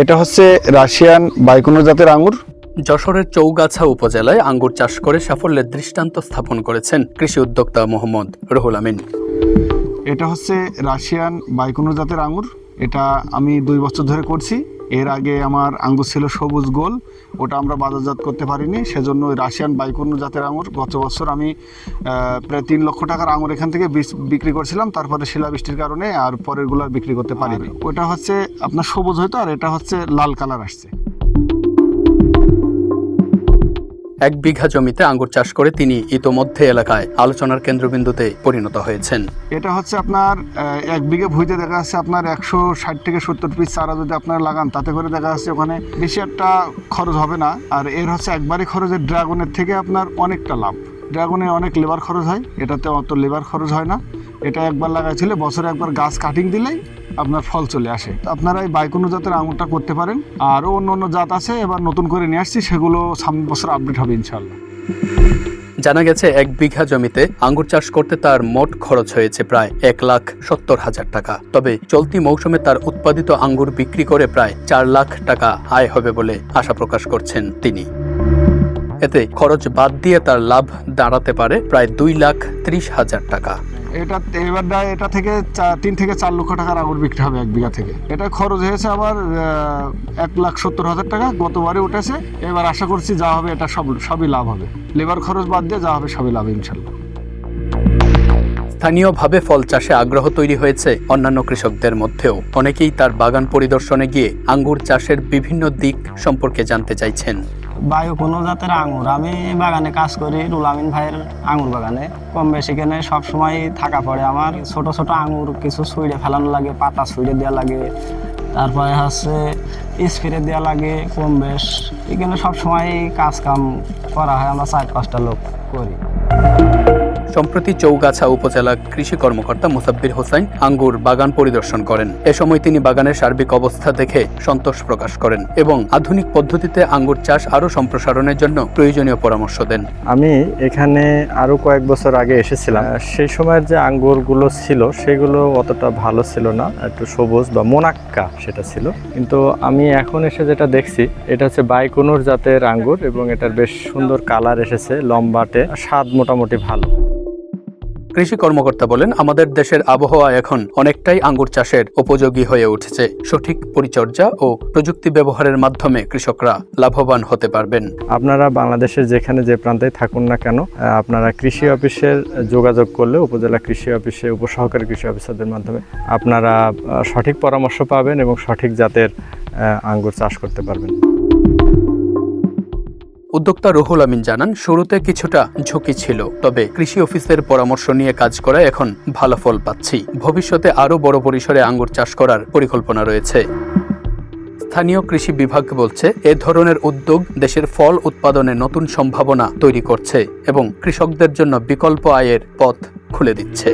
এটা হচ্ছে রাশিয়ান বাইকুনো জাতের আঙুর। যশোরের চৌগাছা উপজেলায় আঙ্গুর চাষ করে সাফল্যের দৃষ্টান্ত স্থাপন করেছেন কৃষি উদ্যোক্তা মোহাম্মদ রুহুল আমিন। এটা হচ্ছে রাশিয়ান বাইকুনো জাতের আঙুর। এটা আমি 2 বছর ধরে করছি। এর আগে আমার আঙ্গুর ছিল সবুজ গোল, ওটা আমরা বাজারজাত করতে পারিনি, সেজন্য ওই রাশিয়ান বাইকুনো জাতের আঙুর গত বছর আমি প্রায় 3 লক্ষ টাকার আঙুর এখান থেকে বিক্রি করছিলাম। তারপরে শিলাবৃষ্টির কারণে আর পরেরগুলো বিক্রি করতে পারিনি। ওটা হচ্ছে আপনার সবুজ হয়তো, আর এটা হচ্ছে লাল কালার আসছে। 1 বিঘা জমিতে আঙ্গুর চাষ করে তিনি ইতোমধ্যে এলাকায় আলোচনার কেন্দ্রবিন্দুতে পরিণত হয়েছেন। এটা হচ্ছে আপনার 1 বিঘা ভুঁইতে দেখা যাচ্ছে আপনার 160 থেকে 70 পিস চারা যদি আপনারা লাগান, তাতে করে দেখা যাচ্ছে ওখানে বেশি একটা খরচ হবে না। আর এর হচ্ছে একবারই খরচের ড্রাগনের থেকে আপনার অনেকটা লাভ। ড্রাগনে অনেক লেবার খরচ হয়, এটাতে অত লেবার খরচ হয় না। এটা একবার লাগাইছিলে বছরে একবার গাছ কাটিং দিলেই আপনার ফল চলে আসে। আপনারা এই বাইকুনো জাতের আঙুরটা করতে পারেন। আরও অন্য জাত আছে, এবার নতুন করে নিয়ে আসছি, সেগুলো সামনের বছর আপডেট হবে ইনশাল্লাহ। জানা গেছে 1 বিঘা জমিতে আঙ্গুর চাষ করতে তার মোট খরচ হয়েছে প্রায় 1,70,000 টাকা। তবে চলতি মৌসুমে তার উৎপাদিত আঙ্গুর বিক্রি করে প্রায় 4 লাখ টাকা আয় হবে বলে আশা প্রকাশ করছেন তিনি। এতে খরচ বাদ দিয়ে তার লাভ দাঁড়াতে পারে প্রায় 2,30,000 টাকা। এটা থেকে 3 থেকে 4 লক্ষ টাকার আঙুর বিক্রি হবে 1 বিঘা থেকে। এটা খরচ হয়েছে আমার 1,70,000 টাকা, গতবারে উঠেছে। এবার আশা করছি যা হবে এটা সবই লাভ হবে। লেবার খরচ বাদ দিয়ে যা হবে সবই লাভ ইনশাল্লাহ। স্থানীয়ভাবে ফল চাষে আগ্রহ তৈরি হয়েছে অন্যান্য কৃষকদের মধ্যেও। অনেকেই তার বাগান পরিদর্শনে গিয়ে আঙ্গুর চাষের বিভিন্ন দিক সম্পর্কে জানতে চাইছেন। বাইকুনো জাতের আঙুর, আমি বাগানে কাজ করি, রুহুল আমিন ভাইয়ের আঙুর বাগানে। কম বেশি কেনে সবসময় থাকা পড়ে আমার। ছোট ছোট আঙুর কিছু ছুঁড়ে ফেলানো লাগে, পাতা ছুঁড়ে দেওয়া লাগে, তারপরে হচ্ছে স্প্রে দেওয়া লাগে কম বেশ। এখানে সবসময় কাজ কাম করা হয়, আমরা 4-5টা লোক করি। সম্প্রতি চৌগাছা উপজেলা কৃষি কর্মকর্তা মুসাব্বির হোসাইন আঙ্গুর বাগান পরিদর্শন করেন। এ সময় তিনি বাগানের সার্বিক অবস্থা দেখে সন্তোষ প্রকাশ করেন এবং আধুনিক পদ্ধতিতে আঙ্গুর চাষ আরও সম্প্রসারণের জন্য প্রয়োজনীয় পরামর্শ দেন। আমি এখানে আরো কয়েক বছর আগে এসেছিলাম। সেই সময়ের যে আঙ্গুরগুলো ছিল সেগুলো অতটা ভালো ছিল না, একটু সবুজ বা মোনাক্কা সেটা ছিল। কিন্তু আমি এখন এসে যেটা দেখছি, এটা হচ্ছে বাইকুনোর জাতের আঙ্গুর এবং এটার বেশ সুন্দর কালার এসেছে, লম্বাটে, স্বাদ মোটামুটি ভালো। কৃষি কর্মকর্তা বলেন, আমাদের দেশের আবহাওয়া এখন অনেকটাই আঙ্গুর চাষের উপযোগী হয়ে উঠেছে। সঠিক পরিচর্যা ও প্রযুক্তি ব্যবহারের মাধ্যমে কৃষকরা লাভবান হতে পারবেন। আপনারা বাংলাদেশের যেখানে যে প্রান্তেই থাকুন না কেন, আপনারা কৃষি অফিসের যোগাযোগ করলে, উপজেলা কৃষি অফিসে উপসহকারী কৃষি অফিসারদের মাধ্যমে আপনারা সঠিক পরামর্শ পাবেন এবং সঠিক জাতের আঙ্গুর চাষ করতে পারবেন। উদ্যোক্তা রুহুল আমিন জানান, শুরুতে কিছুটা ঝুঁকি ছিল, তবে কৃষি অফিসের পরামর্শ নিয়ে কাজ করায় এখন ভালো ফল পাচ্ছি। ভবিষ্যতে আরও বড় পরিসরে আঙ্গুর চাষ করার পরিকল্পনা রয়েছে। স্থানীয় কৃষি বিভাগ বলছে, এ ধরনের উদ্যোগ দেশের ফল উৎপাদনে নতুন সম্ভাবনা তৈরি করছে এবং কৃষকদের জন্য বিকল্প আয়ের পথ খুলে দিচ্ছে।